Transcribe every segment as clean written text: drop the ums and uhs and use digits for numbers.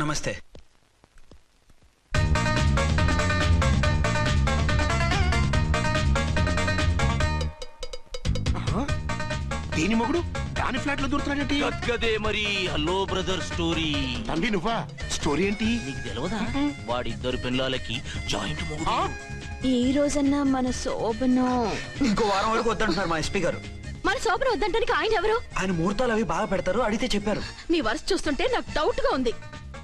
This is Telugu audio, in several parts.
నమస్తే. దీని మొగుడు దాని ఫ్లాట్ లో దూరుతున్నాడేంటి? గదే మరి. Hello brother story. తండ్రి నువ్వా? స్టోరీ ఏంటి? నీకు తెలియదా? వాడిద్దరు పిల్లలకి జాయింట్ మొగుడు. ఈ రోజన్నా మన శోభను ఇంకో వారం వరకు వద్దంటున్నారు మా ఎస్పీ గారు. మన శోభను వద్దంటానికి ఆయన ఎవరు? ఆయన ముహూర్తాలు అవి బాగా పెడతారు, అడిగితే చెప్పారు. మీ వరుస చూస్తుంటే నాకు డౌట్ గా ఉంది.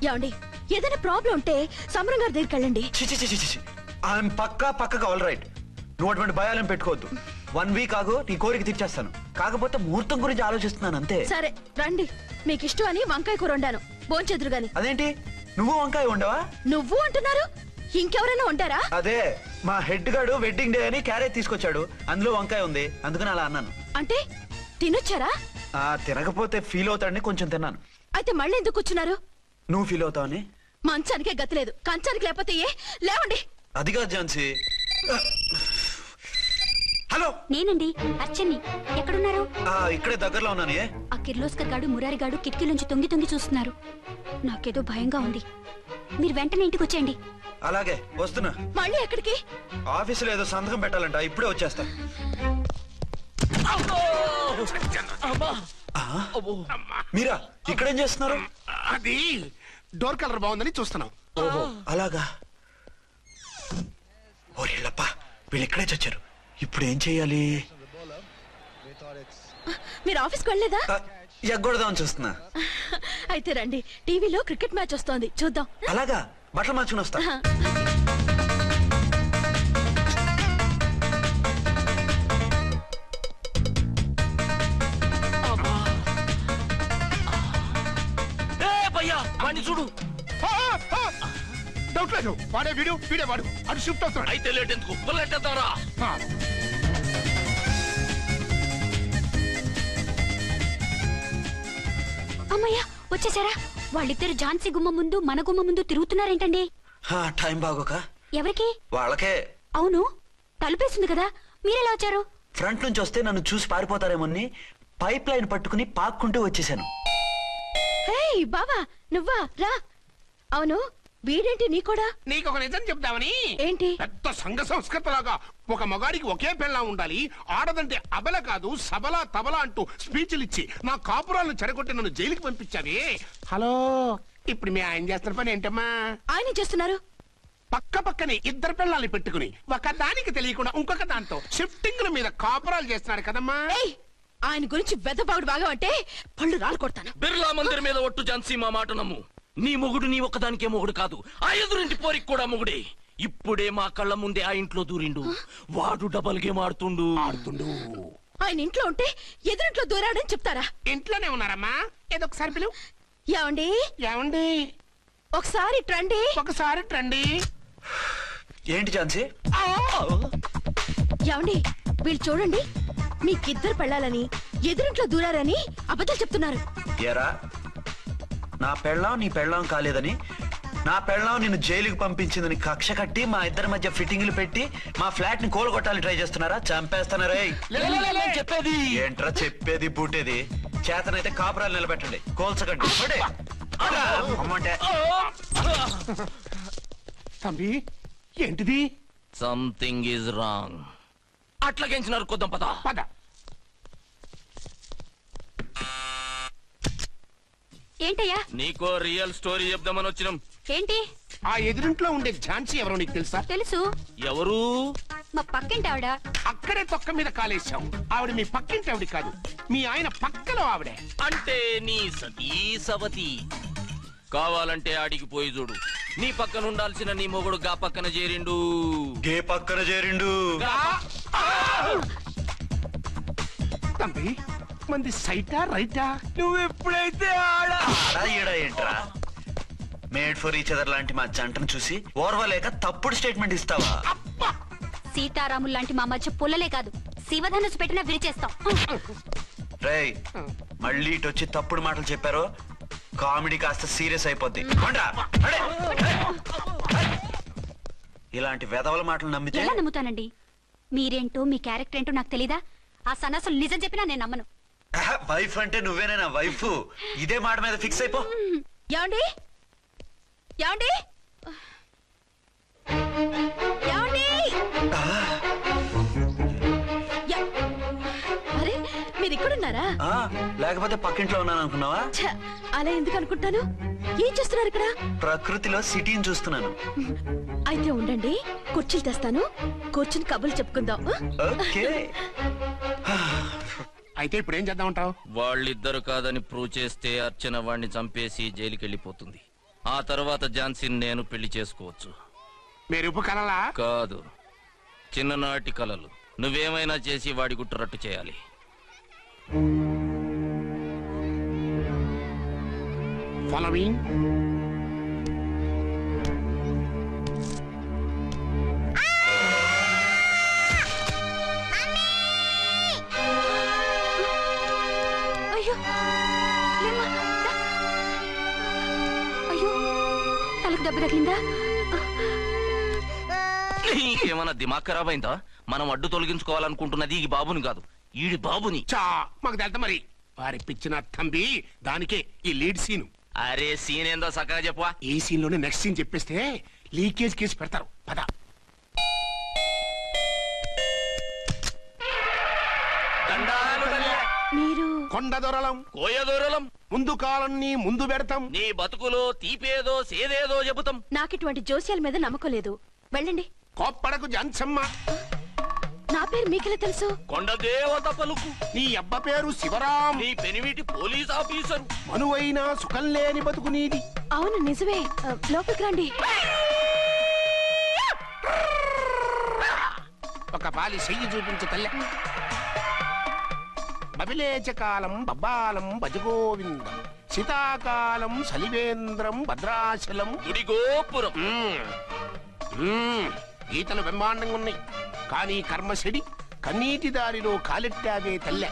ఏమండి, ఏదైనా ప్రాబ్లం ఉంటే సమరం గారి దగ్గరికి వెళ్ళండి. ఆయన పక్కగా ఆల్ రైట్. నువ్వు అటువంటి భయాలను పెట్టుకోవద్దు. 1 వీక్ ఆగు, నీ కోరిక తీర్చేస్తాను. కాకపోతే ముహూర్తం గురించి ఆలోచిస్తున్నాను అంతే. సరే రండి, మీకు ఇష్టం అని వంకాయ కూర వండాను, భోంచెదురు గాని. అదేంటి నువ్వు వంకాయ ఉండవా? నువ్వు అంటున్నారు, ఇంకెవరైనా ఉంటారా? అదే మా హెడ్ గాడు వెడ్డింగ్ డే అని క్యారేజ్ తీసుకొచ్చాడు, అందులో వంకాయ ఉంది, అందుకని అలా అన్నాను. అంటే తినొచ్చారా? తినకపోతే ఫీల్ అవుతాడని కొంచెం తిన్నాను. అయితే మళ్ళీ ఎందుకు కూర్చున్నారు? నువ్వు ఫీల్ అవుతావని. మంచానికే గతి లేదు, కంచానికి లేకపోతే ఏ? లేవండి. అదిగా ఝాన్సీ. హలో, నేనండి అర్చన్ని. ఎక్కడున్నారు? ఇక్కడే దగ్గరలో ఉన్నాను. ఆ కిర్లోస్కర్ గాడు మురారి గాడు కిటికీలోంచి తొంగి తొంగి చూస్తున్నారు. నాకేదో భయంగా ఉంది. మీరు వెంటనే ఇంటికి వచ్చేయండి. అలాగే వస్తున్నా. మళ్ళీ ఎక్కడికి? ఆఫీసులో ఏదో సంతకం పెట్టాలంట, ఇప్పుడే వచ్చేస్తా. మీరా ఇక్కడేం చేస్తున్నారు? అది డోర్ కలర్ బాగుందని చూస్తున్నాం. ఓహో అలాగా. ఓరేళ్ళప్ప, వీళ్ళు ఇక్కడే చచ్చారు. ఇప్పుడు ఏం చెయ్యాలి? మీరు ఆఫీస్కి వెళ్ళలేదా? ఎగ్గొడదామని చూస్తున్నా. అయితే రండి, టీవీలో క్రికెట్ మ్యాచ్ వస్తోంది, చూద్దాం. అలాగా, బట్టలు మార్చుకుని వస్తా. చూడు. డౌట్ లేదు, వాడే వీడే వాడు. అటు షిఫ్ట్ అవుతాడు. అయితే లేట్ ఎందుకు, బుల్లెట్టేద్దాంరా. అమ్మయ్యా, వచ్చేసారా? వాళ్ళిద్దరు ఝాన్సీ గుమ్మ ముందు మన గుమ్మ ముందు తిరుగుతున్నారేంటండి? టైం బాగోక. ఎవరికి? వాళ్ళకే. అవును, తలుపేసింది కదా, మీరెలా వచ్చారు? ఫ్రంట్ నుంచి వస్తే నన్ను చూసి పారిపోతారేమోని పైప్ లైన్ పట్టుకుని పాక్కుంటూ వచ్చేసాను. బావా నువ్వా? రా. అవును, వీడేంటి నీ కూడా? నీకు ఒక నిజం చెప్తామని. ఏంటి? పెద్ద సంఘ సంస్కృతలాగా ఒక మగాడికి ఒకే పెళ్ళ ఉండాలి, ఆడదంటే అబల కాదు సబలా తబలా అంటూ స్పీచ్లు ఇచ్చి నా కాపురాలను చెడగొట్టి నన్ను జైలుకి పంపించావే. హలో, ఇప్పుడు మీ ఆయన చేస్తున్న పని ఏంటమ్మా? ఆయన చేస్తున్నారు. పక్క పక్కనే ఇద్దరు పిల్లల్ని పెట్టుకుని ఒక దానికి తెలియకుండా ఇంకొక దాంతో షిఫ్టింగ్ల మీద కాపురాలు చేస్తున్నాడు కదమ్మా. ఆయన గురించి బెద్దబాగుడు బాగా అంటే పళ్ళు రాలు కొడతాను. బిర్లా మందిర్ మీద ఒట్టు ఝాన్సీ, మా మాట నమ్ము. నీ మొగుడు నీ ఒక్కదానికే మొగుడు కాదు, ఆ ఎదురింటి పోరికి కూడా మొగుడే. ఇప్పుడే మా కళ్ళ ముందే ఆ ఇంట్లో దూరిండు. వాడు డబల్ గేమ్ ఆడుతుండు. ఆయన ఇంట్లో ఉంటే ఎదురింట్లో దూరాడని చెప్తారా? ఇంట్లోనే ఉన్నారమ్మా. ఏదో ఒకసారి పిలువు. ఏమండి? ఏమండి? ఒకసారి ట్రండి. ఒకసారి ట్రండి. ఏంటి ఝాన్సీ? ఏమండి, వీళ్ళు చూడండి, మీకిద్దరు పెళ్ళాలని ఎదురింట్లో దూరారని అబద్ధాలు చెప్తున్నారు. ఏరా, నా పెళ్ళాం నీ పెళ్ళాం కాలేదని, నా పెళ్ళాం నిన్ను జైలుకి పంపించిందని కక్ష కట్టి మా ఇద్దరి మధ్య ఫిట్టింగ్లు పెట్టి మా ఫ్లాట్ ని కోలుగొట్టాలని ట్రై చేస్తున్నారా? చంపేస్తున్నారా? చెప్పేది ఏంట్రా చెప్పేది బూటేది? చేతనైతే కాపురాలు నిలబెట్టండి, కోల్చకండి. అమ్మంటే తంబి, ఏంటిది? Something is wrong. అట్లాగేంచినారు కొద్దాం, పద పద. ఏంటయ్యా? నీకో రియల్ స్టోరీ చెప్దామని వచ్చినాం. ఏంటి? ఆ ఎదురింట్లో ఉండే ఝాన్సీ ఎవరో నీకు తెలుసా? తెలుసు. ఎవరు? మా పక్కింటి ఆవిడ. అక్కడే తొక్క మీద కాలేశాం. ఆవిడ మీ పక్కింటి ఆవిడ కాదు, మీ ఆయన పక్కలో ఆవిడే. అంటే నీ సతీ సవతి. కావాలంటే ఆడికి పోయి చూడు. నీ పక్కన ఉండాల్సిన నీ మొగుడు గా పక్కన చేరిండు. గే పక్కన చేరిండు. తంబి, మంది సైటా రైటా? నువ్వు ఎప్పుడైతే ఆడా ఏంట్రా? మేడ్ ఫర్ ఈచ్ అదర్ లాంటి మా జంటను చూసి ఓర్వలేక తప్పుడు స్టేట్మెంట్ ఇస్తావా? సీతారాములు లాంటి మా మధ్య పుల్లలే కాదు, శివధనుసు పెట్టినా విరిచేస్తాం. రేయ్, మళ్ళీ ఇటు వచ్చి తప్పుడు మాటలు చెప్పారో కామెడీ కాస్త సీరియస్ అయిపోద్ది. ఇలాంటి వెధవల మాటలు నమ్మితే ఎలా నమ్ముతానండి? మీరేంటో మీ క్యారెక్టర్ ఏంటో నాకు తెలీదా? ఆ సన్నాసులు నిజం చెప్పినా నేను నమ్మను. వైఫ్ అంటే నువ్వేనా వైఫ్? ఇదే మాట మీద ఫిక్స్ అయిపో. ఏమండి, ఏమండి ఏమండి యా- అరే మీరు ఇక్కడున్నారా? ఆ, లేకపోతే పక్కింట్లో ఉన్నాను అనుకున్నావా? ఛ, అలా ఎందుకు అనుకుంటాను? ఏం చేస్తున్నారు ఇక్కడ? ప్రకృతిలో సిటీని చూస్తున్నాను. అయితే ఉండండి, కుర్చీలు తెస్తాను, కూర్చుని కబుర్లు చెప్పుకుందాం. ఓకే. అయితే ఇప్పుడు ఏం చేద్దామంటావు? వాళ్ళిద్దరు కాదని ప్రూవ్ చేస్తే అర్చన వాణ్ణి చంపేసి జైలుకి వెళ్ళిపోతుంది. ఆ తర్వాత ఝాన్సీని నేను పెళ్లి చేసుకోవచ్చు. మీరు ఉప్పు కలలా? కాదు, చిన్ననాటి కలలు. నువ్వేమైనా చేసి వాడి గుట్టురట్టు చేయాలి. ఫాలోయింగ్. అయ్యో లేమ్మా, దా. అయ్యో తలకు దెబ్బ తగిలిందా? నీకేమన్నా దిమాగ్ ఖరాబ్ అయిందా? మనం అడ్డు తొలగించుకోవాలనుకుంటున్నది ఈ బాబుని కాదు, ఈడి బాబుని. చా మాకు తెలుతా మరి. వారి పిచ్చిన తంబి దానికే ఈ లీడ్ సీన్. అరే సీన్ ఏందో సక్కగా చెప్పవా? ఈ సీన్ లోనే నెక్స్ట్ సీన్ చెప్పేస్తే లీకేజ్ కేసు పెడతారు. పద. మీరు కొండ దొరలం కోయ దూరలం ముందు కాలాన్ని ముందు పెడతాం. నీ బతుకులో తీపేదో సేదేదో చెబుతాం. నాకిటువంటి జోస్యాల మీద నమ్మకం లేదు. వెళ్ళండి. కోప్పడకు జన్సమ్మ. నా పేరు మీకెలా తెలుసు? కొండ దేవత పలుకు. నీ అబ్బ పేరు శివరాం. నీ పెనిమిటి పోలీస్ ఆఫీసరు. మనువైన సుఖం లేని బతుకు నీది. అవును నిజమే. లోపలికి రండి. ఒక పాలి చెయ్యి చూపించు తల్లె. బబిలేచకాలం బబ్బాలం భజగోవిందం శీతాకాలం సలివేంద్రం భద్రాచలం. గుడి గోపురం. గీతలు బ్రహ్మాండంగా ఉన్నాయి, కానీ కర్మశడి కన్నీటి దారిలో కాలెట్టావే తల్లె.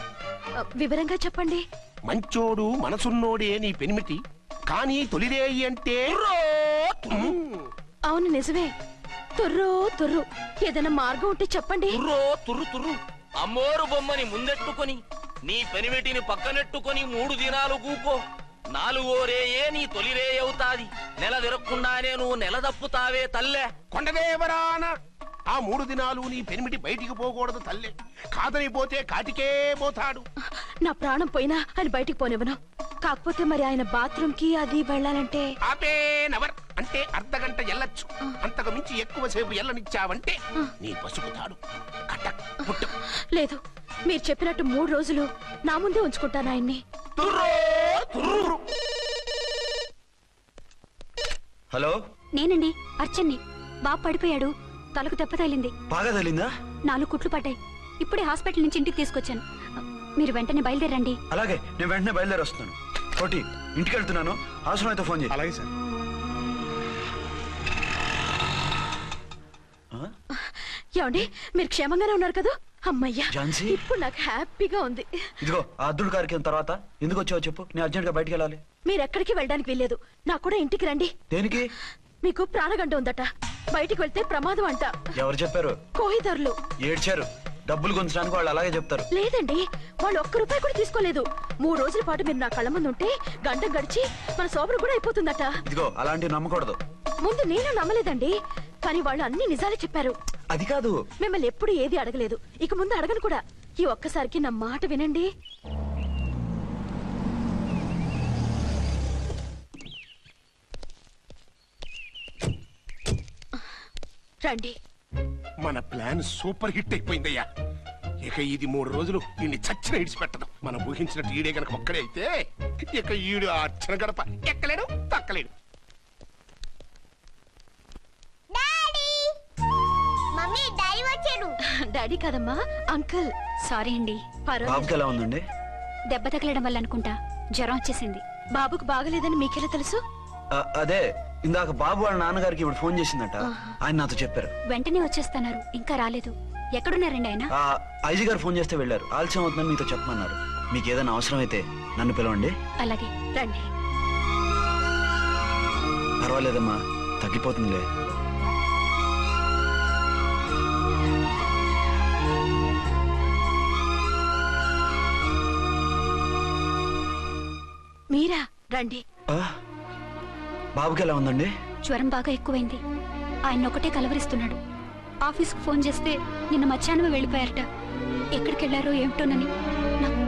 వివరంగా చెప్పండి. మంచోడు మనసున్నోడే నీ పెనిమిటి, కానీ తొలిరేయి అంటే అవును నిజమే. తుర్రు తుర్రు. ఏదైనా మార్గం ఉంటే చెప్పండి. తుర్రో తుర్రు తుర్రు. అమ్మోరు బొమ్మని ముందెట్టుకొని నీ పెనిమిటిని పక్కనెట్టుకొని 3 దినాలు కూకో. 4వ రేయే నీ తొలి రే అవుతాది. నెల తిరగకుండానే నువ్వు నెల తప్పుతావే తల్లే. కొండదేవరాన ఆ 3 దినాలు నీ పెనిమిటి బయటికి పోకూడదు తల్లే. కాదని పోతే కాటికే పోతాడు. నా ప్రాణం పోయినా అని బయటికి పోనివ్వను. కాకపోతే మరి ఆయన బాత్రూమ్ కి అది వెళ్ళాలంటే ఆపేనవర్ అంటే అర్ధగంట ఎల్లొచ్చు. అంతకు మించి ఎక్కువసేపు ఎల్లనిచ్చావంటే నీ పసుపుతాడు కటక్ పుట్టు. లేదు, మీరు చెప్పినట్టు 3 రోజులు నా ముందే ఉంచుకుంటాను ఆయన్ని. హలో, నేనండి అర్చన్ని. బాబు పడిపోయాడు, తలకు దెబ్బ తగిలింది. బాగా తగిలిందా? 4 కుట్లు పడ్డాయి. ఇప్పుడే హాస్పిటల్ నుంచి ఇంటికి తీసుకొచ్చాను. మీరు వెంటనే బయలుదేరండి. అలాగే, నేను వెంటనే బయలుదేరి వస్తున్నాను. కోటి, ఇంటికి వెళ్తున్నాను. అవసరం అయితే ఫోన్ చేయి. అలాగే సార్. ఏమండి, మీరు క్షేమంగానే ఉన్నారు కదా? అమ్మయ్యా, ఝాన్సీ? ఇప్పుడు నాకు హ్యాపీగా ఉంది. ఇదిగో ఆ అద్దుడు కార్యక్రమం తర్వాత ఎందుకు వచ్చావో చెప్పు. నేను అర్జెంట్ గా బయటికి వెళ్ళాలి. మీరు ఎక్కడికి వెళ్ళడానికి వెళ్ళలేదు. నాకు కూడా ఇంటికి రండి. దేనికి? మీకు ప్రాణగంట ఉందట. బయటికి వెళ్తే ప్రమాదం అంట. ఎవరు చెప్పారు? కోహిదారులు ఏడ్చారు. డబ్బులు గుంచడానికి వాళ్ళు అలాగే చెప్తారు. లేదండి, వాళ్ళు ₹1 కూడా తీసుకోలేదు. 3 రోజుల పాటు మీరు నా కళ్ళ ముందు ఉంటే గంట గడిచి మన సోబరు కూడా అయిపోతుందట. ఇదిగో అలాంటివి నమ్మకూడదు. ముందు నేను నమ్మలేదండి, కానీ వాళ్ళు అన్ని నిజాలే చెప్పారు. అది కాదు, మిమ్మల్ని ఎప్పుడు ఏది అడగలేదు, ఇక ముందు అడగను కూడా. ఈ ఒక్కసారికి నా మాట వినండి. రండి. మన ప్లాన్ సూపర్ హిట్ అయిపోయిందయ్యా. ఇక ఇది 3 రోజులు ఈయన్ని చచ్చిన ఇడిచిపెట్టదు. మనం ఊహించినట్టు ఈడే గనక ఒక్కడే అయితే ఇక ఈడు ఆ అర్చన గడప ఎక్కలేడు తక్కలేడు. డాడీ కాదమ్మా, అంకుల్. సారీ అండి. బాబుకి ఎలా ఉందండి? దెబ్బ తగలడం వల్ల అనుకుంటా జ్వరం వచ్చేసింది. బాబుకు బాగలేదని మీకెలా తెలుసు? అదే ఇందాక బాబు వాళ్ళ నాన్నగారికి ఇప్పుడు ఫోన్ చేసిందట. ఆయన నాతో చెప్పారు. వెంటనే వచ్చేస్తున్నారు, ఇంకా రాలేదు. ఎక్కడున్నారండి ఆయన? ఐజీ గారు ఫోన్ చేస్తే వెళ్ళారు. ఆలస్యం అవుతుందని మీతో చెప్పమన్నారు. మీకు ఏదైనా అవసరం అయితే నన్ను పిలవండి. అలాగే. రండి. పర్వాలేదమ్మా, తగ్గిపోతుందిలే. మీరా? రండి. బాబుకి ఎలా ఉందండి? జ్వరం బాగా ఎక్కువైంది. ఆయన ఒకటే కలవరిస్తున్నాడు. ఆఫీస్కి ఫోన్ చేస్తే నిన్న మధ్యాహ్నం వెళ్ళిపోయారట. ఎక్కడికి వెళ్ళారో ఏమిటోనని నాకు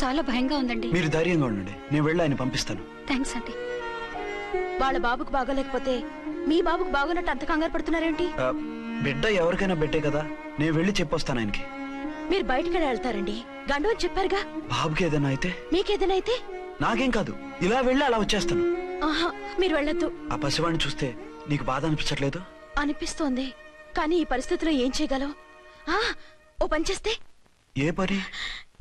చాలా భయంగా ఉందండి. మీరు ధైర్యంగా ఉండండి, నేను వెళ్ళి ఆయన పంపిస్తాను. థ్యాంక్స్ అండి. వాళ్ళ బాబుకు బాగోలేకపోతే మీ బాబుకు బాగోనట్టు అంత కంగారు పడుతున్నారేంటి? బిడ్డ ఎవరికైనా బిడ్డే కదా, నేను వెళ్ళి చెప్పొస్తాను ఆయనకి. మీరు బయటికి వెళ్తారండి, గండు అని చెప్పారుగా. బాబుకి ఏదైనా అయితే? మీకేదైనా అయితే? నాకేం కాదు, ఇలా వెళ్ళి అలా వచ్చేస్తాను. ఆహా, మీరు వెళ్ళొద్దు. ఆ పసివాడిని చూస్తే నీకు బాధ అనిపించట్లేదు? అనిపిస్తోంది, కానీ ఈ పరిస్థితిలో ఏం చేయగలం? ఓ పని చేస్తే? ఏ పని?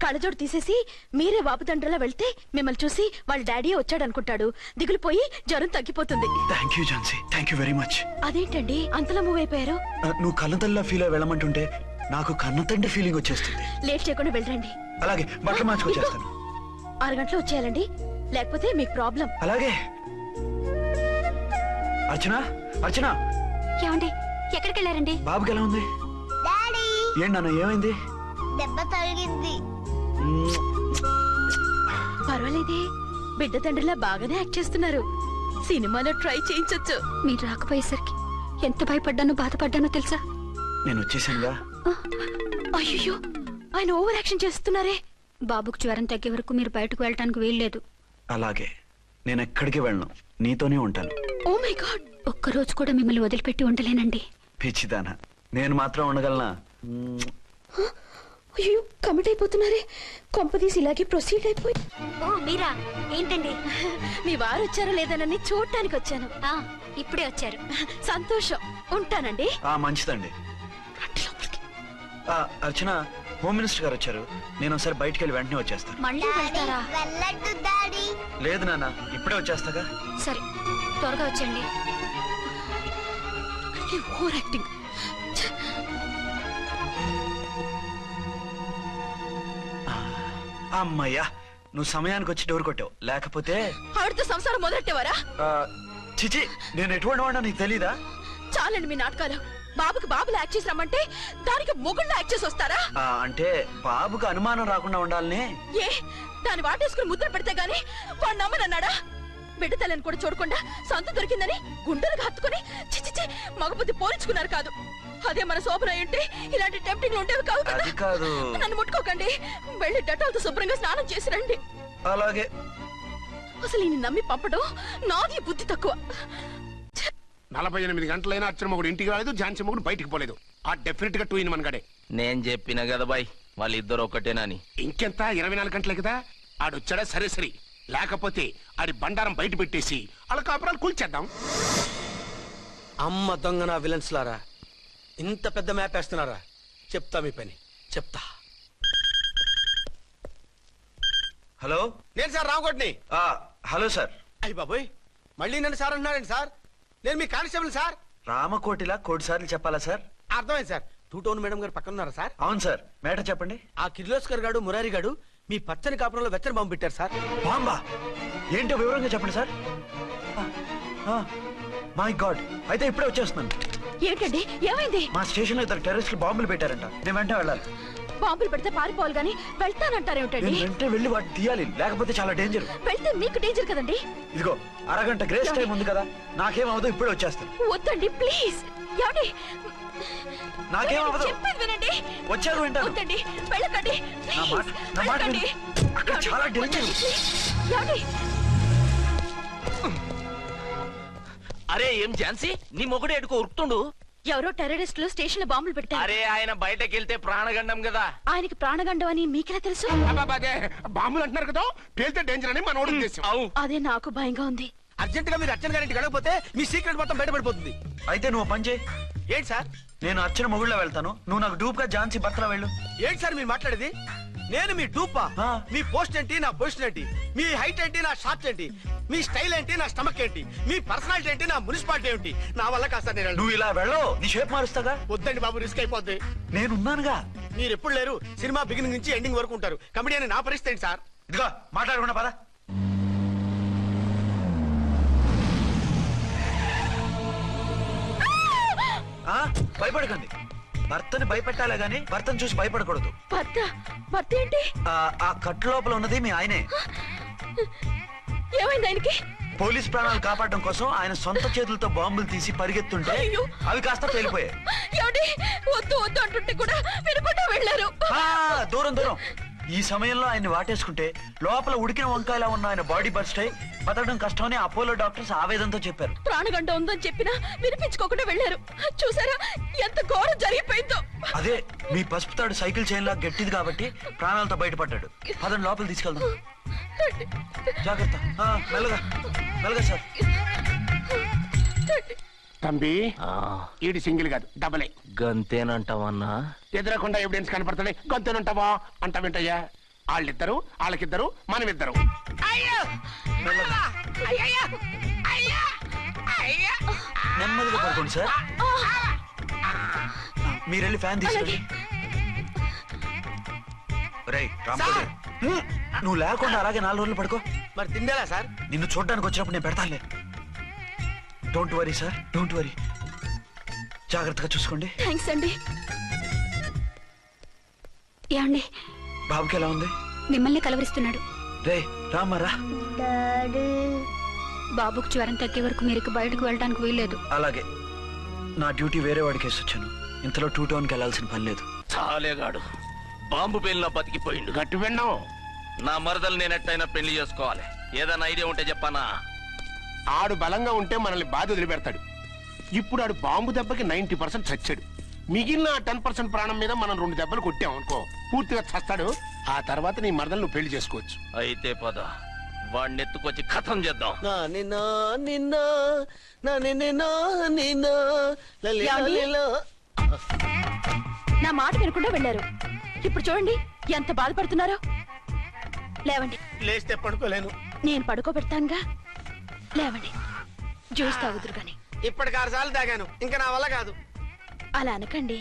కళ్ళజోడు తీసేసి మీరే వాపుతండ్రలా వెళ్తే మిమ్మల్ని చూసి వాళ్ళ డాడీ వచ్చాడు అనుకుంటాడు, దిగులుపోయి జ్వరం తగ్గిపోతుంది. Thank you Jhansi, thank you very much. అదేంటండి అంతలా మూవ్ అయిపోయారు? నువ్వు కన్నతల్లిలా ఫీల్ అయి వెళ్ళమంటుంటే నాకు కన్నతండ్రి ఫీలింగ్ వచ్చేస్తుంది. లేట్ చేయకుండా వెళ్ళండి. అలాగే, బట్టలు మార్చుకొచ్చేస్తాను. 6 గంటలు వచ్చేయాలండి, లేకపోతే మీకు ప్రాబ్లం. అలాగే. అర్చన, అర్చన. ఏమండి ఎక్కడికి వెళ్ళారండి? బాబుకి ఎలా ఉంది? డాడీ ఏంటి నాన్న, ఏమైంది? దెబ్బ తగిలింది. పర్వాలేదే, బిడ్డ తండ్రిలా బాగానే యాక్ట్ చేస్తున్నారు. సినిమాలో ట్రై చేయించొచ్చు. మీరు రాకపోయేసరికి ఎంత భయపడ్డానో బాధపడ్డానో తెలుసా? నేను వచ్చేసానుగా. అయ్యో, ఆయన ఓవర్ యాక్షన్ చేస్తున్నారే. బాబుకు జ్వరం తగ్గే వరకు మీరు బయటకు వెళ్ళటానికి వీల్లేదు. అలాగే, నేను ఎక్కడికి వెళ్ళను, నీతోనే ఉంటాను. ఓ మై గాడ్, ఒక్కరోజు కూడా మిమ్మల్ని వదిలిపెట్టి ఉండలేనండి. పిచ్చిదానా, నేను మాత్రం ఉండగలనా? అయ్యో కమిట్ అయిపోతున్నారే. కొంపదీసి ఇలాగే ప్రొసీడ్ అయిపోయి. ఓ మీరా, ఏంటండి? మీ వారు వచ్చారో లేదనని చూడటానికి వచ్చాను. ఇప్పుడే వచ్చారు. సంతోషం, ఉంటానండి. మంచిదండి. అర్చన, హోమ్ మినిస్టర్ గారు వచ్చారు, నేను ఒకసారి బయటికి వెళ్ళి వెంటనే వచ్చేస్తాను. మళ్ళీ వెళ్తారా? వెళ్ళొద్దు డాడీ. లేదు నాన్న, ఇప్పుడే వచ్చేస్తాగా. సరే, త్వరగా వచ్చండి. Over acting. అమ్మయ్యా, నువ్వు సమయానికి వచ్చి డోర్ కొట్టావు, లేకపోతే ఆవిడతో సంసారం మొదలెట్టేవారా? చిచి, నేను ఎటువంటి వాడినా నీకు తెలీదా? చాలండి మీ నాటకాలు. బాబుకి బాబులు యాక్ట్ చేసి రమ్మంటే దానికి మొగుళ్ళు యాక్ట్ చేసి వస్తారా? అంటే బాబుకు అనుమానం రాకుండా ఉండాలని. ఏ, దాన్ని వాటేసుకుని ముద్ర పెడితే గాని వాడు నమ్మనన్నాడా? బిడ్డ తల్లిని కూడా చూడకుండా సొంత దొరికిందని గుండెలకు హత్తుకుని చిచిచి మగబుద్ధి పోల్చుకున్నారు కాదు. అదే మన శోభన ఏంటి ఇలాంటి టెంప్టింగ్లు ఉండేవి కావు కదా. అది కాదు. నన్ను ముట్టుకోకండి, వెళ్ళి డెటాల్తో శుభ్రంగా స్నానం చేసి రండి. అలాగే. అసలు ఈయన నమ్మి పంపడం నాది బుద్ధి తక్కువ. 48 గంటలైనా అర్చన మొగుడు ఇంటికి రాలేదు, ఝాన్సీ మొగుడు బయటికి పోలేదు. ఆ డెఫినెట్ గా 2 in 1 గడే. నేను చెప్పిన కదా బాయ్, వాళ్ళిద్దరు ఒక్కటేనని. ఇంకెంత 24 గంటలే కదా. ఆడొచ్చాడా సరే సరే, లేకపోతే ఆడి బండారం బయట పెట్టేసి వాళ్ళ కాపురాలు కూల్చేద్దాం. అమ్మ దొంగ నా విలన్స్ లారా, ఇంత పెద్ద మ్యాప్ వేస్తున్నారా? చెప్తా మీ పని, చెప్తా. హలో, నేను సార్ రామకోటిని. Hello sir. అయ్యి బాబోయ్, మళ్ళీ నన్ను సార్ అంటున్నారండి సార్? నేను మీ కానిస్టేబుల్ సార్. రామకోటిలా కోటి సార్లు చెప్పాలా సార్? అర్థమైంది సార్. 2 టౌన్ మేడం గారు పక్కన ఉన్నారా సార్? అవును సార్, మేటర్ చెప్పండి. ఆ కిర్లోస్కర్ గారు మురారి గారు మీ పచ్చని కాపురంలో వెచ్చని బాంబు పెట్టారు సార్. బాంబా? ఏంటో వివరంగా చెప్పండి సార్. మై గాడ్, అయితే ఇప్పుడే వచ్చేస్తున్నాను. ఏంటండి, ఏమైంది? మా స్టేషన్ లో 2 టెర్రరిస్టులు బాంబులు పెట్టారంట, నేను వెంటనే వెళ్ళాలి. బాంబులు పెడితే పారిపోవాలి గాని వెళ్తానంటారేమిటండి? నేను వెంటనే వెళ్ళి వాటిని తీయాలి, లేకపోతే చాలా డేంజర్. వెళ్తే మీకు డేంజర్ కదండి. ఇదిగో, అరగంట గ్రేస్ టైం ఉంది కదా, నాకేమవుతుందో ఇప్పుడే వచ్చేస్తాను. వద్దండి ప్లీజ్. ఏమండి, నాకేమవ్వదు, చెప్పేది వినండి. వచ్చాను వింటాను. వద్దండి, వెళ్ళకండి నా మాట వెళ్ళకండి. విను. అక్కడ చాలా డేంజర్. ఏమండి, అరే ఏం ఝాన్సీ, నీ మొగుడు ఎడుకో ఉరుకుతుండు. ఎవరో టెర్రరిస్టులు స్టేషన్ లో బాంబులు పెట్టారు. అరే ఆయన బయటకెళ్తే ప్రాణగండం కదా. ఆయనకి ప్రాణగండం అని మీకెలా తెలుసు? అదే బాంబులు అంటున్నారు కదా, పేలితే డేంజర్ అని మన ఉద్దేశం. అదే నాకు భయంగా ఉంది. అర్జెంట్ గా మీరు అర్జెంట్ గారింటికి వెళ్ళకపోతే మీ సీక్రెట్ మొత్తం బయటపడిపోతుంది. అయితే నువ్వు పని చేయి. ఏంటి సార్? నేను అర్చన మొగుళ్ళ వెళ్తాను, నువ్వు నాకు డూప్ గా ఝాన్సీ భర్తలో వెళ్ళు. ఏంటి సార్ మీరు మాట్లాడేది? నేను మీ డూపా? మీ పోస్ట్ ఏంటి, నా పొజిషన్ ఏంటి? మీ హైట్ ఏంటి, నా షార్ట్ ఏంటి? మీ స్టైల్ ఏంటి, నా స్టమక్ ఏంటి? మీ పర్సనాలిటీ ఏంటి, నా మున్సిపాలిటీ ఏంటి? నా వల్ల కాస్త నేను నువ్వు ఇలా వెళ్ళవు, నీ షేప్ మారుస్తాగా. వద్దండి బాబు, రిస్క్ అయిపోద్ది. నేనున్నానుగా. మీరు ఎప్పుడు లేరు, సినిమా బిగినింగ్ నుంచి ఎండింగ్ వరకు ఉంటారు. కమిడియన్ నా పరిస్థితి ఏంటి సార్? ఇదిగో మాట్లాడకుండా పద. భయపడకండి, భర్తని భయపెట్టాలే గాని భర్తను చూసి భయపడకూడదు. భర్త? భర్త ఏంటి? ఆ కట్టు లోపల ఉన్నది మీ ఆయనే. ఏమైంది ఆయనకి? పోలీస్ ప్రాణాలు కాపాడడం కోసం ఆయన సొంత చేతులతో బాంబులు తీసి పరిగెత్తుంటే అయ్యో. అవి కాస్త పేలిపోయాయి. ఏమండి వద్దు వద్దు అంటుంటే కూడా వినకుండా వెళ్ళారు. దూరం దూరం. ఈ సమయంలో ఆయన్ని వాటేసుకుంటే లోపల ఉడికిన వంకాయలా ఉన్న ఆయన బాడీ బర్స్ట్ అయి బతకడం కష్టమని అపోలో డాక్టర్స్ ఆవేదంతో చెప్పారు. ప్రాణగంట ఉందని చెప్పినా వినిపించుకోకుండా వెళ్ళారు. చూసారా ఎంత ఘోరం జరిగిపోయిందో. అదే మీ పసుపు తాడు సైకిల్ చైన్ లా గట్టిది కాబట్టి ప్రాణాలతో బయటపడ్డాడు. పదండి లోపల తీసుకెళ్దాం. జాగ్రత్త. మెల్లగా మెల్లగా సార్. తంబి ఈడి సింగిల్ కాదు డబలే. గంతేనంటావన్నా? ఎదురకుండా ఎవిడెన్స్ కనపడతాడే గంతేనంటావా అంటావేంటయ్యా? వాళ్ళిద్దరు వాళ్ళకిద్దరు మనమిద్దరు. నెమ్మదిగా పడుకోండి సార్. మీరెళ్ళి ఫ్యాన్ తీసుకోండి. రేయ్ రాంబాబు, నువ్వు లేకుండా అలాగే 4 రోజులు పడుకో. మరి తిండేలా సార్? నిన్ను చూడడానికి వచ్చినప్పుడు నేను పెడతానులే. Don't worry sir, don't worry. జాగ్రత్తగా చూసుకోండి. థ్యాంక్స్ అండి. ఏమండి బాబుకి ఎలా ఉంది? మిమ్మల్ని కలవరిస్తున్నాడు. రే రామారా. డాడీ బాబుకు జ్వరం తగ్గే వరకు మీరు బయటకు వెళ్ళడానికి వీల్లేదు. అలాగే. నా డ్యూటీ వేరే వాడికి వేసి వచ్చాను. ఇంతలో 2 టౌన్కి వెళ్ళాల్సిన పని లేదు. చాలేగాడు బాంబు పేలిన బతికిపోయిండు. గట్టి విన్నావు. నా మరదలు నేనెట్టయినా పెళ్లి చేసుకోవాలి. ఏదైనా ఐడియా ఉంటే చెప్పానా? ఆడు బలంగా ఉంటే మనల్ని బాధ వదిలిపెడతాడు. ఇప్పుడు ఆడు బాంబు దెబ్బకి 90% చచ్చాడు. మిగిలిన 10% ప్రాణం మీద మనం 2 దెబ్బలు కొట్టాం అనుకో, పూర్తిగా చస్తాడు. ఆ తర్వాత నీ మరదలు నువ్వు పెళ్లి చేసుకోవచ్చు. అయితే పద, వాడిని ఎత్తుకొచ్చి కథం చేద్దాం. నా మాట వినకుండా వెళ్ళారు. ఇప్పుడు చూడండి ఎంత బాధపడుతున్నారో. లేవండి. లేస్తే పడుకోలేను. నేను పడుకోబెడతానుగా. లేవండి, జ్యూస్ తాగుదురు గాని. ఇప్పటికి 6 సార్లు తాగాను, ఇంకా నా వల్ల కాదు. అలా అనకండి,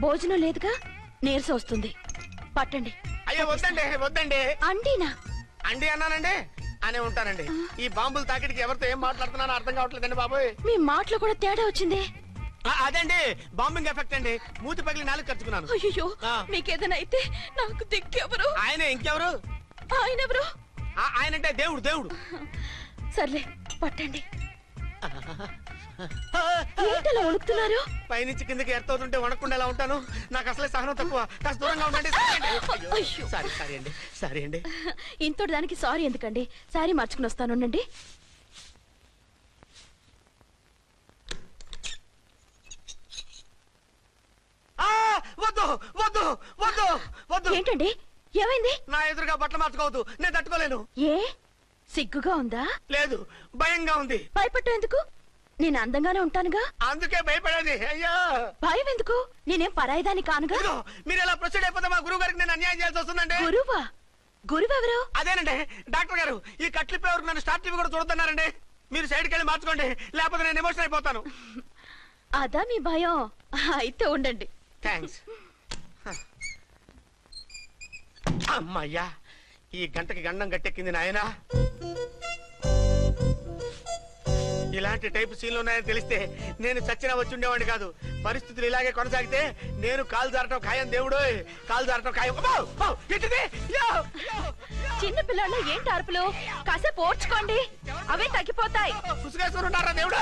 భోజనం లేదుగా, నీరసం వస్తుంది. పట్టండి. అయ్యో వద్దండి వద్దండి. అండినా అండి అన్నానండి అనే ఉంటానండి. ఈ బాంబులు తాకిడికి ఎవరితో ఏం మాట్లాడుతున్నానో అర్థం కావట్లేదండి బాబోయ్. మీ మాటలో కూడా తేడా వచ్చింది. అదండి బాంబింగ్ ఎఫెక్ట్ అండి. మూతి పగిలి 4 ఖర్చుకున్నాను. అయ్యో, మీకేదైనా అయితే నాకు దిక్కెవరు? ఆయనే. ఇంకెవరు? ఆయనెవరు? ఆయనంటే దేవుడు. దేవుడు. సర్లే పట్టండి. ఏంటలా వణుకుతున్నారు? పైనుంచి కిందకి ఎర్తవుతుంటే వణకుండా ఎలా ఉంటాను? నాకు అసలే సహనం తక్కువ. కాస్త దూరంగా ఉండండి. అయ్యో. సారీ అండి. ఇంతటి దానికి సారీ ఎందుకండి? సారీ మార్చుకుని వస్తాను. ఉండండి. వద్దు వద్దు వద్దు వద్దు. ఏంటండి, ఏమైంది? నా ఎదురుగా బట్టలు మార్చుకోవద్దు, నేను తట్టుకోలేను. ఏ సిగ్గుగా ఉందా? లేదు, భయంగా ఉంది. భయపట్టు ఎందుకు? నేను అందంగానే ఉంటానుగా. అందుకే భయపడేది. అయ్యో భయం ఎందుకు? నేనేం పరాయిదాన్ని కానుగా. ఇదిగో, మీరు ఎలా ప్రొసీడ్ అయిపోతే మా గురువు గారికి నేను అన్యాయం చేయాల్సి వస్తుందండి. గురువా? గురువెవరు? అదేనండి డాక్టర్ గారు. ఈ కట్లిప్పే వరకు నన్ను స్టార్ట్ టీవీ కూడా చూడొద్దన్నారండి. మీరు సైడ్కి వెళ్ళి మార్చుకోండి, లేకపోతే నేను ఎమోషన్ అయిపోతాను. అదా మీ భయం? అయితే ఉండండి. థ్యాంక్స్. అమ్మయ్యా, ఈ గంటకి గండం గట్టెక్కింది నాయనా. ఇలాంటి టైప్ సీన్లు ఉన్నాయని తెలిస్తే నేను చచ్చినా వచ్చి ఉండేవాడిని కాదు. పరిస్థితులు ఇలాగే కొనసాగితే నేను కాలు జారటం ఖాయం. దేవుడు, కాలు జారటం ఖాయం. చిన్న పిల్లలు ఏంటి అరుపులు? కాసేపు ఓర్చుకోండి, అవే తగ్గిపోతాయి. పుసుగేసుకుంటారా దేవుడు?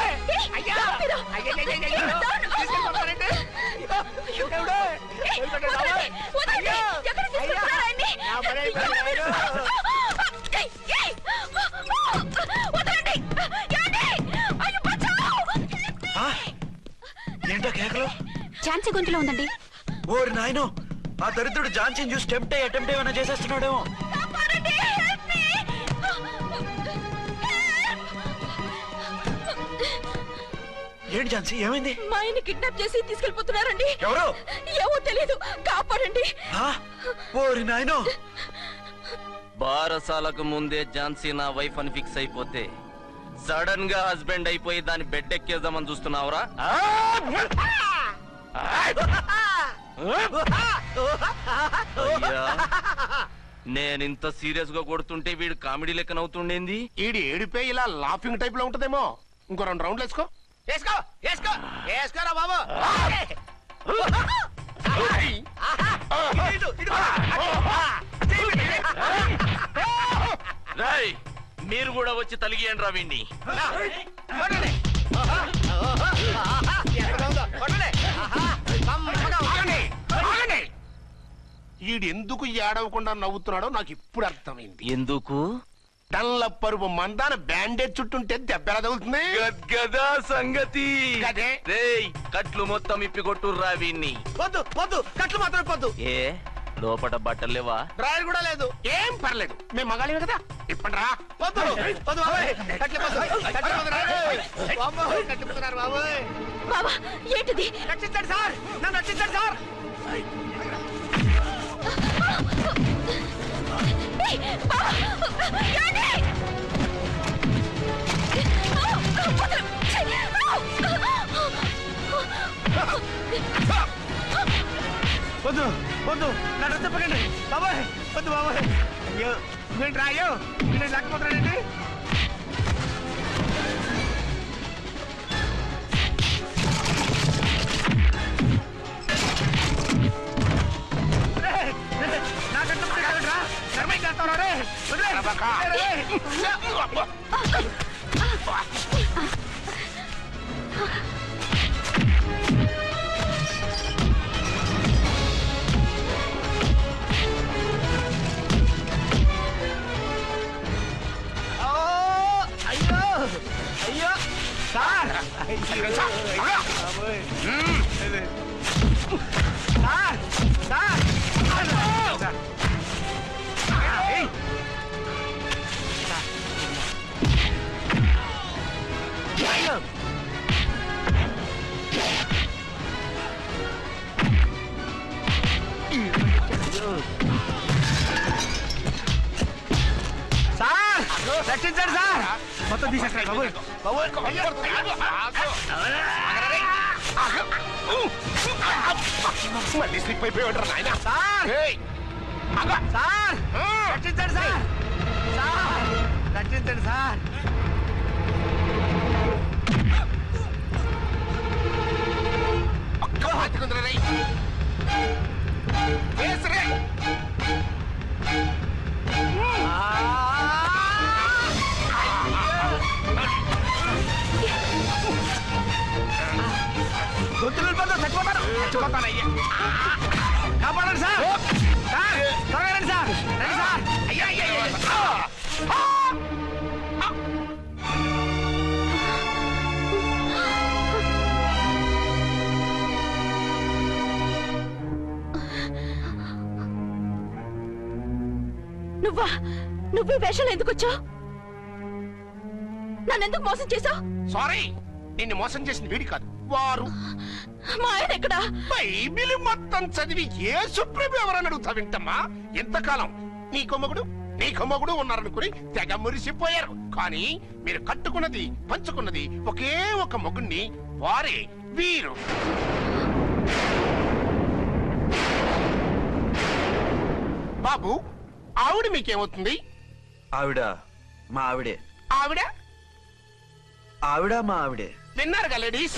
ఏంటో కేకలు? ఝాన్సీ గొంతులో ఉందండి. ఓరి నాయనో, ఆ దరిద్రుడు ఝాన్సీని చూసి అటెంప్ట్ ఏమైనా చేసేస్తున్నాడేమో. ఏంటి ఝాన్సీ, ఏమైంది? మా ఆయన కిడ్నాప్ చేసి తీసుకెళ్లిపోతున్నారండి. ఎవరు? ఏమో తెలీదు, కాపాడండి. ఓరి నాయనో. బారసాలకు ముందే ఝాన్సీ నా వైఫ్ అని ఫిక్స్ అయిపోతే సడన్ గా హస్బెండ్ అయిపోయి దాన్ని బెడ్ ఎక్కేద్దామని చూస్తున్నావురా? నేనింత సీరియస్ గా కొడుతుంటే వీడు కామెడీ లెక్క నవ్వుతుండేంది? ఈడి ఏడిపోయి ఇలా లాఫింగ్ టైప్ లో ఉంటదేమో. ఇంకో 2 రౌండ్లు వేసుకో. వేసుకో వేసుకో వేసుకోరా బాబు. మీరు కూడా వచ్చి తలిగియండి రా వీణ్ణి. కొట్టండి. ఆహా, ఆహా, ఆహా, ఎంత బాగుందో. కొట్టండి. ఆహా, కమ్మగా ఉంది. ఆగండి. ఈడెందుకు ఏడవకుండా నవ్వుతున్నాడో నాకు ఇప్పుడు అర్థమైంది. ఎందుకు? డల్ల పరుపు మందాన బ్యాండేజ్ చుట్టుంటే దెబ్బ ఎలా తగులుతుంది? గద్గదా సంగతి. గదే. రేయ్, కట్లు మొత్తం ఇప్పి కొట్టుర్రా వీణ్ణి. వద్దు వద్దు, కట్లు మాత్రం పొద్దు. ఏ లోపట బట్టలు లేవా? డ్రాయర్ కూడా లేదు. ఏం పర్లేదు, మేము మగాళివే కదా. ఇప్పండి రా. వద్దు వద్దు బాబాయ్, కట్లు పొద్దు. కట్లు పొద్దు రాయ్. బాబాయ్, కట్లు పొద్దున్నారు బాబాయ్. బాబా ఏంటిది? రక్షించండి సార్, నన్ను రక్షించండి సార్. ఏయ్, బాబా, ఏంటి? వదలు. వద్దు వద్దు, నా డ్రెస్ చెప్పకండి బాబాయ్. వద్దు బాబాయ్. అయ్యో ఏంటి రాయో, నేను లేకపోతున్నాడండి. అయ్యో అయ్యో సార్, సార్ సార్ సార్, రక్షించండి సార్. మొత్తం తీసేస్తాయి బాబు. మళ్ళీ స్లిప్ అయిపోయాడు నాయన. సార్ సార్, రక్షించండి సార్. సార్, రక్షించండి సార్. గొంతులు వెళ్ళిపోతాను, చచ్చిపోతాను. చచ్చిపోతానయ్యా. కాపాడండి సార్. సార్, త్వరగా రండి సార్. రండి సార్. అయ్యా అయ్యా నువ్వా? నువ్వు వేషాలు ఎందుకు వచ్చావు? నన్నెందుకు మోసం చేశావు? సారీ, నిన్ను మోసం చేసిన వీడి కాదు, వారు. మా ఆయన ఎక్కడా? బైబిల్ మొత్తం చదివి ఏ సుప్రీం ఎవరని అడుగుతా వింటమ్మా. ఎంతకాలం నీకో మొగుడు ఉన్నారనుకుని తెగ మురిసిపోయారు. కానీ మీరు కట్టుకున్నది పంచుకున్నది ఒకే ఒక మొగుణ్ణి, వారే వీరు. బాబు, ఆవిడ మీకేమవుతుంది? ఆవిడ మా ఆవిడే. ఆవిడ ఆవిడ మా ఆవిడే. విన్నారుగా లేడీస్,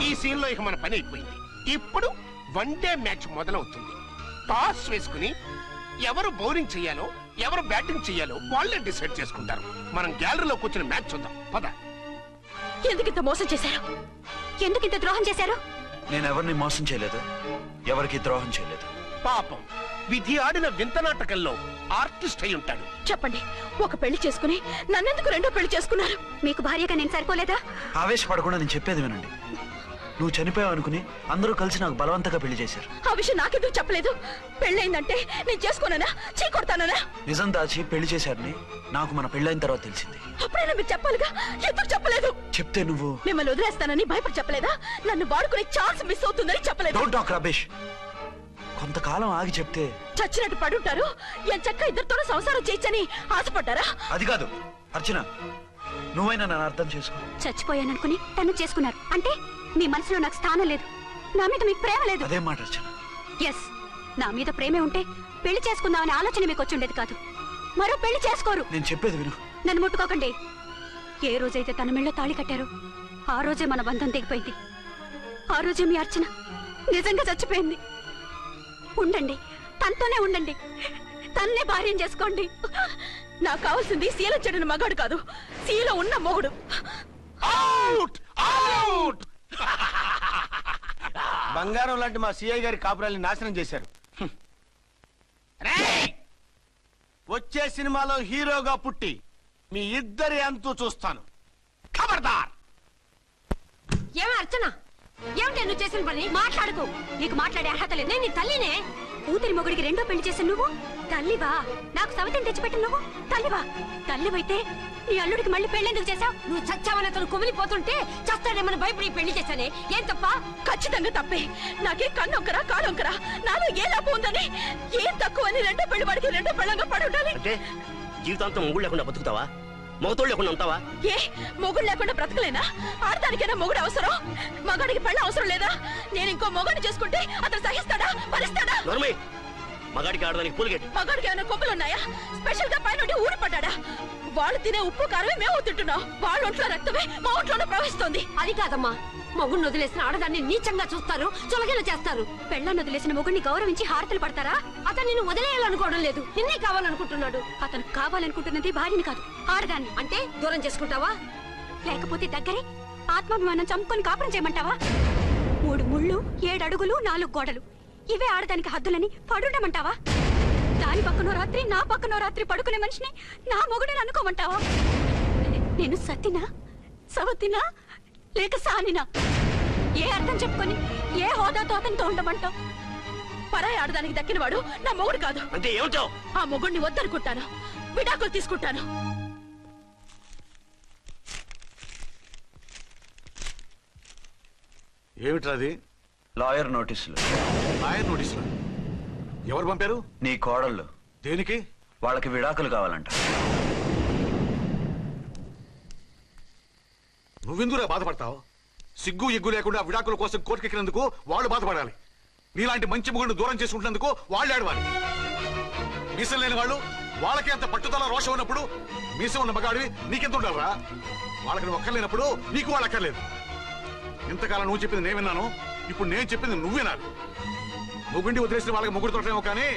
ఈ సీన్ లో ఇక మన పని అయిపోయింది. ఇప్పుడు వన్ డే మ్యాచ్ మొదలవుతుంది. టాస్ వేసుకుని ఎవరు బౌలింగ్ చెయ్యాలో ఎవరు బ్యాటింగ్ చెయ్యాలో వాళ్ళే డిసైడ్ చేసుకుంటారు. మనం గ్యాలరీలో కూర్చుని మ్యాచ్ చూద్దాం పద. ఎందుకింత మోసం చేశారు? ఎందుకింత ద్రోహం చేశారు? నేను ఎవరిని మోసం చేయలేదు, ఎవరికి ద్రోహం చేయలేదు. పాపం, విధి ఆడిన వింత నాటకంలో ఆర్టిస్ట్ అయి ఉంటాడు. చెప్పండి, ఒక పెళ్లి చేసుకుని నన్నెందుకు రెండో పెళ్లి చేసుకున్నారు? మీకు భార్యగా నేను సరిపోలేదా? ఆవేశపడకుండా నేను చెప్పేది వినండి. నువ్వు చనిపోయావు అనుకుని అందరూ కలిసి నాకు బలవంతంగా పెళ్లి చేశారు. ఆ విషయం నాకెందుకు చెప్పలేదు? పెళ్ళయిందంటే నేను చేసుకోనా, చీకొడతానా? నిజం దాచి పెళ్లి చేశారని నాకు మన పెళ్ళైన తర్వాత తెలిసింది. అప్పుడైనా మీరు చెప్పాలిగా, ఎందుకు చెప్పలేదు? చెప్తే నువ్వు మిమ్మల్ని వదిలేస్తానని భయపడి చెప్పలేదా? నన్ను వాడుకునే ఛాన్స్ మిస్ అవుతుందని చెప్పలేదు. Don't talk రబేష్. కొంతకాలం ఆగి చెప్తే చచ్చినట్టు పడుంటారు. ఎంచక్క ఇద్దరితోనూ సంసారం చేయొచ్చని ఆశపడ్డారా? అది కాదు అర్చన, నువ్వైనా నన్ను అర్థం చేసుకో. చచ్చిపోయాననుకుని తను చేసుకున్నారు అంటే మీ మనసులో నాకు స్థానం లేదు, నా మీద మీకు ప్రేమ లేదు. అదే మాట అర్చన. ఎస్, నా మీద ప్రేమే ఉంటే పెళ్లి చేసుకుందామనే ఆలోచన మీకు వచ్చి ఉండేది కాదు. మరో పెళ్లి చేసుకోరు. నేను చెప్పేది విను. నన్ను ముట్టుకోకండి. ఏ రోజైతే తన మెళ్ళో తాళి కట్టారో ఆ రోజే మన బంధం తెగిపోయింది. ఆ రోజే మీ అర్చన నిజంగా చచ్చిపోయింది. ఉండండి, తనతోనే ఉండండి. తన్నే భార్యం చేసుకోండి. నాకు కావాల్సింది శీల చెడిన మగాడు కాదు, శీల ఉన్న మొగుడు. అవుట్ అవుట్ బంగారం లాంటి మా సిఐ గారి కాపురాల్ని నాశనం చేశారు. వచ్చే సినిమాలో హీరోగా పుట్టి మీ ఇద్దరి అంతూ చూస్తాను. ఖబర్దార్. ఏమే అర్చన, ఏమిటి నువ్వు చేసిన పని? మాట్లాడుకో, నీకు మాట్లాడే అర్హత లేదు. నేను నీ తల్లినే. కూతురి మొగుడికి రెండో పెళ్లి చేసిన నువ్వు తల్లివా? నాకు సవతిని తెచ్చిపెట్టిన నువ్వు తల్లివా? తల్లివైతే నీ అల్లుడికి మళ్ళీ పెళ్లెందుకు చేశావు? నువ్వు చచ్చావని అతను కుమిలిపోతుంటే చస్తాడేమని భయపడి పెళ్లి చేశానే, ఏం తప్ప? ఖచ్చితంగా తప్పే. నాకే కన్నొక్కరా కాలొక్కరా, నాలో ఏ లాభం ఉందని, ఏం తక్కువని రెండో పెళ్లి వాడికి రెండో పెళ్ళంగా పడి ఉండాలి. అంటే జీవితాంతం మొగుడు లేకుండా బతుకుతావా? మొగతోడు లేకుండా ఉంటావా? ఏ మొగుడు లేకుండా బ్రతకలేనా? ఆడదానికైనా మొగుడు అవసరం, మగాడికి పెళ్ళ అవసరం లేదా? నేను ఇంకో మొగాడిని చేసుకుంటే అతను సహిస్తాడా, భరిస్తాడా? నోర్మై, మగాడికి ఆడదానికి పూలిగేట్. మగాడికి ఏమైనా కొబ్బలున్నాయా? స్పెషల్ గా పైనుండి ఊరి పడ్డాడా? వాళ్ళు తినే ఉప్పు కారమే మేము తింటున్నాం, వాళ్ళ ఒంట్లో రక్తమే మా ఒంట్లోనే ప్రవహిస్తోంది. అది కాదమ్మా, మొగుడిని వదిలేసిన ఆడదాన్ని నీచంగా చూస్తారు, చులకన చేస్తారు. పెళ్ళాన్ని వదిలేసిన మొగుడిని గౌరవించి హారతలు పడతారా? అతను నిన్ను వదిలేయాలనుకోవడం లేదు, నిన్నే కావాలనుకుంటున్నాడు. అతను కావాలనుకుంటున్నది భార్యని కాదు, ఆడదాన్ని. అంటే దూరం చేసుకుంటావా? లేకపోతే దగ్గరే ఆత్మాభిమానం చంపుకొని కాపురం చేయమంటావా? 3 ముళ్ళు 7 అడుగులు 4 గోడలు, ఇవే ఆడదానికి హద్దులని పడుండమంటావా? దాని పక్కనో రాత్రి నా పక్కనో రాత్రి పడుకునే మనిషిని నా మొగుడని అనుకోమంటావా? నేను సతినా, సవతినా, లేక సానినా? ఏ అర్థం చెప్పుకొని ఏ హోదాతో అతనితో ఉండమంటావు? పరాయి ఆడదానికి దక్కినవాడు నా మొగుడు కాదు. అంటే ఏమంటావు? ఆ మొగుడిని వద్దనుకుంటాను, విడాకులు తీసుకుంటాను. ఏమిట్రాది? లాయర్ నోటీసులు. లాయర్ నోటీసులు ఎవరు పంపారు? నీ కోడళ్ళు. దేనికి? వాళ్ళకి విడాకులు కావాలంట. నువ్వెందుకురా బాధపడతావు? సిగ్గు ఎగ్గు లేకుండా విడాకుల కోసం కోర్టుకెక్కినందుకు వాళ్ళు బాధపడాలి. నీలాంటి మంచి మొగుడిని దూరం చేసుకుంటున్నందుకు వాళ్ళు ఏడవాలి. మీసం లేని వాళ్ళు వాళ్ళకి అంత పట్టుదల రోషం ఉన్నప్పుడు మీసం ఉన్న మగాడివి నీకెంత ఉండాలరా? వాళ్ళకి ఒక్కర్లేనప్పుడు నీకు వాళ్ళు అక్కర్లేదు. ఇంతకాలం నువ్వు చెప్పింది నేను విన్నాను, ఇప్పుడు నేను చెప్పింది నువ్వు వినాలి. మొగుండి వదిలేసిన వాళ్ళకి మొగుడు దొరకమేమో కానీ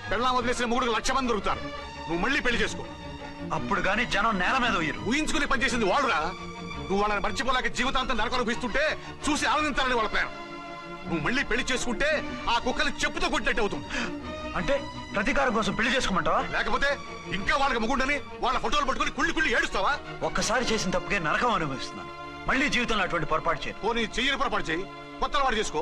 పెళ్ళాం వదిలేసిన మొగుడికి 1,00,000 మంది దొరుకుతారు. నువ్వు మళ్ళీ పెళ్లి చేసుకో. అప్పుడు గాని జనం నేల మీద ఉయ్యరు. ఊహించుకుని పనిచేసింది వాళ్ళురా. నువ్వు వాళ్ళని మర్చిపోలేక జీవితాంతం నరకం అనుభవిస్తుంటే చూసి ఆనందించాలని వాళ్ళ ప్లాన్. నువ్వు మళ్ళీ పెళ్లి చేసుకుంటే ఆ కుక్కని చెప్పుతో కొట్టినట్టు అవుతుంది. అంటే ప్రతీకారం కోసం పెళ్లి చేసుకోమంటావా? లేకపోతే ఇంకా వాళ్ళకి మొగుండని వాళ్ళ ఫోటోలు పట్టుకుని కుళ్ళి కుళ్ళి ఏడుస్తావా? ఒక్కసారి చేసిన తప్పుకే నరకం అనుభవిస్తున్నాను. మళ్ళీ జీవితంలో అటువంటి పొరపాటు చేయను. పోనీ చెయ్యని పొరపాటు చేయి, కొత్త వాడు చేసుకో.